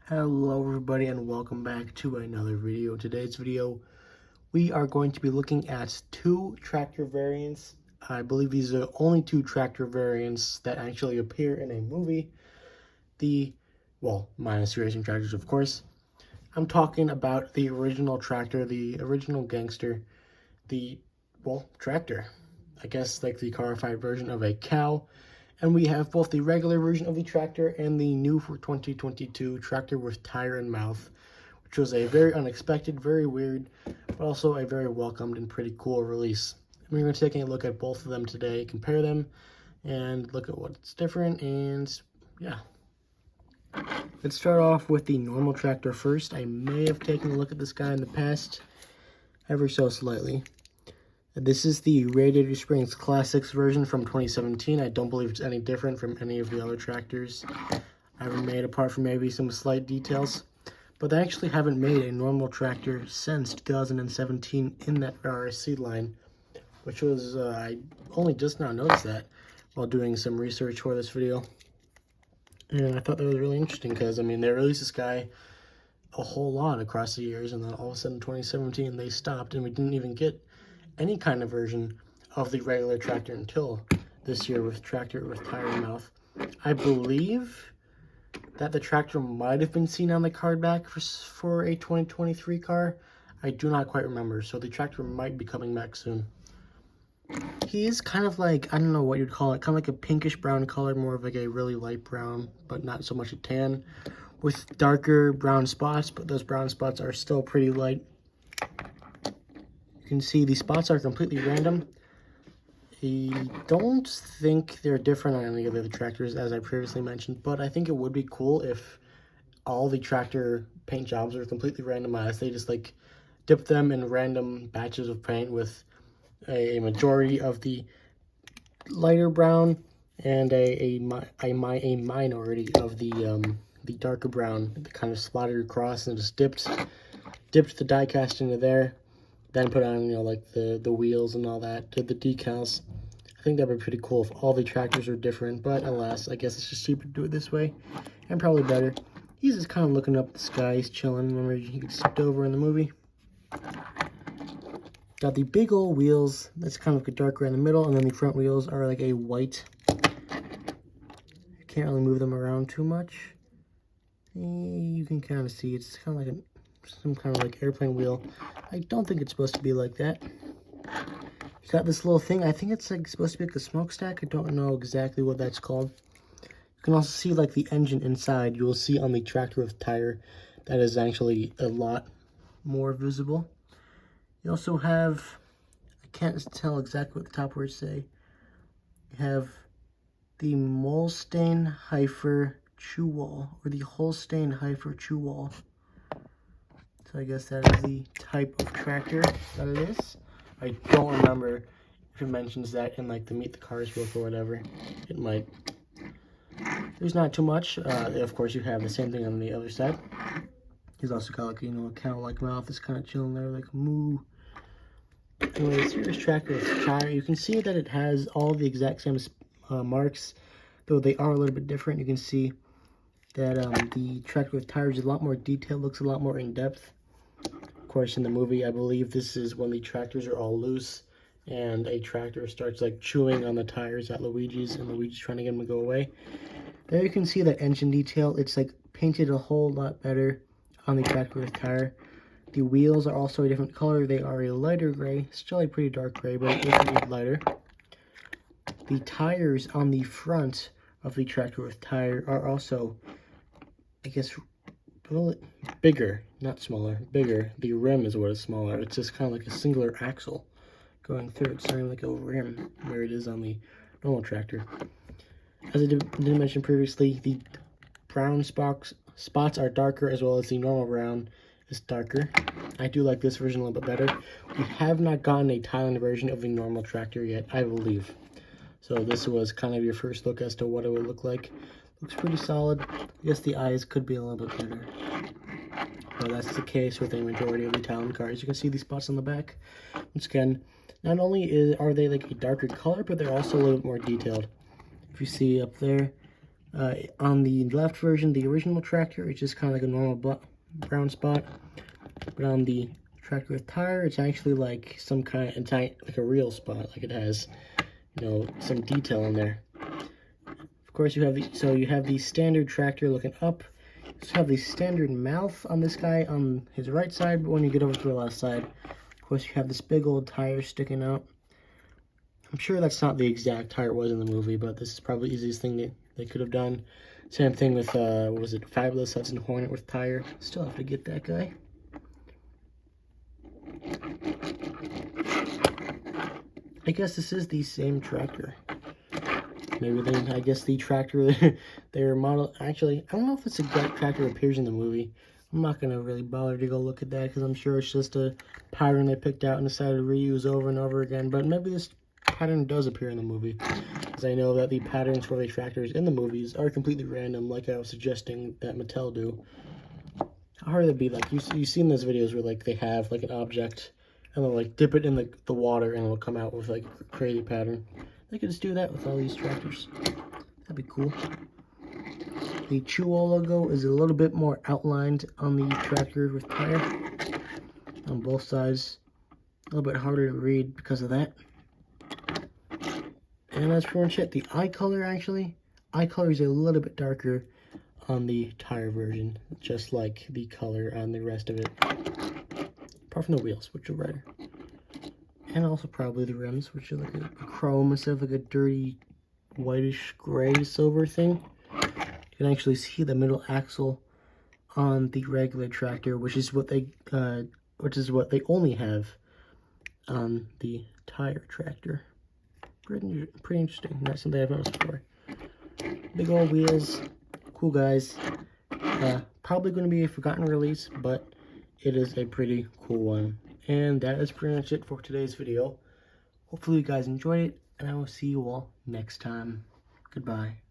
Hello everybody and welcome back to another video. Today's video we are going to be looking at two tractor variants. I believe these are the only two tractor variants that actually appear in a movie. Minus racing tractors of course. I'm talking about the original tractor, the original gangster, tractor. I guess like the carified version of a cow. And we have both the regular version of the tractor and the new for 2022 tractor with tire and mouth, which was a very unexpected, very weird, but also a very welcomed and pretty cool release. And we're going to take a look at both of them today, compare them, and look at what's different, and yeah. Let's start off with the normal tractor first. I may have taken a look at this guy in the past, ever so slightly. This is the Radiator Springs Classics version from 2017. I don't believe it's any different from any of the other tractors I've ever made, apart from maybe some slight details. But they actually haven't made a normal tractor since 2017 in that RSC line, which was, I only just now noticed that while doing some research for this video. And I thought that was really interesting because, I mean, they released this guy a whole lot across the years, and then all of a sudden in 2017 they stopped, and we didn't even get any kind of version of the regular tractor until this year with tractor with tire and mouth. I believe that the tractor might have been seen on the card back for a 2023 car. I do not quite remember, so the tractor might be coming back soon. He is kind of like, I don't know what you'd call it, kind of like a pinkish brown color, more of like a really light brown, but not so much a tan, with darker brown spots, but those brown spots are still pretty light. You can see the spots are completely random. I don't think they're different on any of the other tractors, as I previously mentioned, but I think it would be cool if all the tractor paint jobs were completely randomized. They just like dip them in random batches of paint with a majority of the lighter brown and a minority of the darker brown, kind of splattered across, and just dipped the diecast into there. Then put on, like the wheels and all that, the decals. I think that'd be pretty cool if all the tractors are different, but alas, I guess it's just cheaper to do it this way, and probably better. He's just kind of looking up at the sky, he's chilling. Remember, he gets tipped over in the movie. Got the big old wheels, that's kind of like a darker in the middle, and then the front wheels are like a white. Can't really move them around too much. You can kind of see it's kind of like some kind of like airplane wheel. I don't think it's supposed to be like that. You got this little thing. I think it's like supposed to be like a smokestack. I don't know exactly what that's called. You can also see like the engine inside. You will see on the tractor with tire that is actually a lot more visible. You also have, I can't tell exactly what the top words say. You have the Molstein-Heifer chew wall, or the Holstein-Heifer chew wall. So I guess that is the type of tractor that it is. I don't remember if it mentions that in like the Meet the Cars book or whatever. It might. There's not too much. Of course, you have the same thing on the other side. He's also got like, a cow-like mouth. It's kind of chilling there, like moo. Anyways, here's tractor with tire. You can see that it has all the exact same marks, though they are a little bit different. You can see that the tractor with tires is a lot more detailed, looks a lot more in-depth. Of course, in the movie, I believe this is when the tractors are all loose and a tractor starts like chewing on the tires at Luigi's, and Luigi's trying to get him to go away. There you can see that engine detail. It's like painted a whole lot better on the tractor with tire. The wheels are also a different color. They are a lighter gray, still a pretty dark gray, but it's a bit lighter. The tires on the front of the tractor with tire are also, I guess, bigger, not smaller, bigger. The rim is what is smaller. It's just kind of like a singular axle going through. It's not even like a rim where it is on the normal tractor. As I did mention previously, the brown spots are darker, as well as the normal brown is darker. I do like this version a little bit better. We have not gotten a Thailand version of the normal tractor yet, I believe. So this was kind of your first look as to what it would look like. Looks pretty solid. I guess the eyes could be a little bit better. But that's the case with a majority of the Thailand cars. You can see these spots on the back. Once again, not only are they like a darker color, but they're also a little bit more detailed. If you see up there, On the left version, the original tractor, it's just kind of like a normal brown spot. But on the tractor with tire, it's actually like some kind of like a real spot, like it has, you know, some detail in there. Of course, you have the standard tractor looking up. You have the standard mouth on this guy on his right side, but when you get over to the left side, of course, you have this big old tire sticking out. I'm sure that's not the exact tire it was in the movie, but this is probably the easiest thing that they could have done. Same thing with, what was it, Fabulous Hudson Hornet with tire. Still have to get that guy. I guess this is the same tractor. Maybe I guess the tractor, their model, actually, I don't know if it's exact tractor that appears in the movie. I'm not going to really bother to go look at that because I'm sure it's just a pattern they picked out and decided to reuse over and over again. But maybe this pattern does appear in the movie, because I know that the patterns for the tractors in the movies are completely random, like I was suggesting that Mattel do. How hard would it be? Like, you've seen those videos where, like, they have, like, an object, and they'll, like, dip it in the water, and it'll come out with, like, a crazy pattern. They could just do that with all these tractors. That'd be cool. The Chuo logo is a little bit more outlined on the tractor with tire on both sides. A little bit harder to read because of that. And that's pretty much it. The eye color, actually, is a little bit darker on the tire version, just like the color on the rest of it. Apart from the wheels, which are brighter. And also probably the rims, which are like a chrome instead of like a dirty whitish gray silver thing. You can actually see the middle axle on the regular tractor, which is what they only have on the tire tractor. Pretty interesting. Not something I've noticed before. Big old wheels, cool guys. Probably going to be a forgotten release, but it is a pretty cool one. And that is pretty much it for today's video. Hopefully you guys enjoyed it, and I will see you all next time. Goodbye.